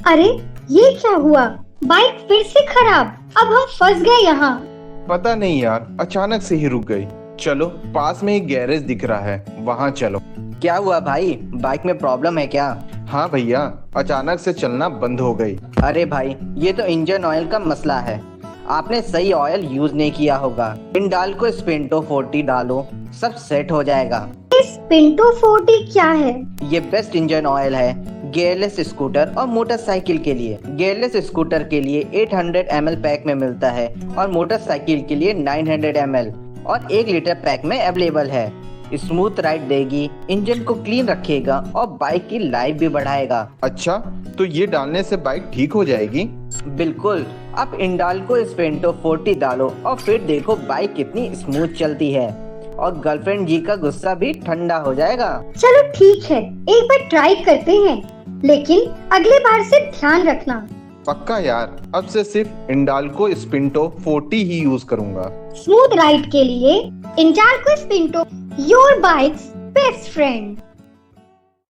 अरे ये क्या हुआ? बाइक फिर से खराब। अब हम फंस गए यहाँ। पता नहीं यार, अचानक से ही रुक गई। चलो, पास में एक गैरेज दिख रहा है, वहाँ चलो। क्या हुआ भाई, बाइक में प्रॉब्लम है क्या? हाँ भैया, अचानक से चलना बंद हो गई। अरे भाई, ये तो इंजन ऑयल का मसला है। आपने सही ऑयल यूज नहीं किया होगा। हिंडाल्को स्पिंटो 40 डालो, सब सेट हो जाएगा। इस पिंटो 40 क्या है? ये बेस्ट इंजन ऑयल है गियरलेस स्कूटर और मोटरसाइकिल के लिए। गियरलेस स्कूटर के लिए 800 ml पैक में मिलता है और मोटरसाइकिल के लिए 900 ml और 1 लीटर पैक में अवेलेबल है। स्मूथ राइड देगी, इंजन को क्लीन रखेगा और बाइक की लाइफ भी बढ़ाएगा। अच्छा, तो ये डालने से बाइक ठीक हो जाएगी? बिल्कुल, आप हिंडाल्को स्पिंटो 40 डालो और फिर देखो बाइक कितनी स्मूथ चलती है और गर्लफ्रेंड जी का गुस्सा भी ठंडा हो जाएगा। चलो ठीक है, एक बार ट्राई करते हैं, लेकिन अगले बार से ध्यान रखना। पक्का यार, अब से सिर्फ हिंडाल्को स्पिंटो 40 ही यूज करूंगा। स्मूथ राइड के लिए Hindalco Spinto, your bikes best friend.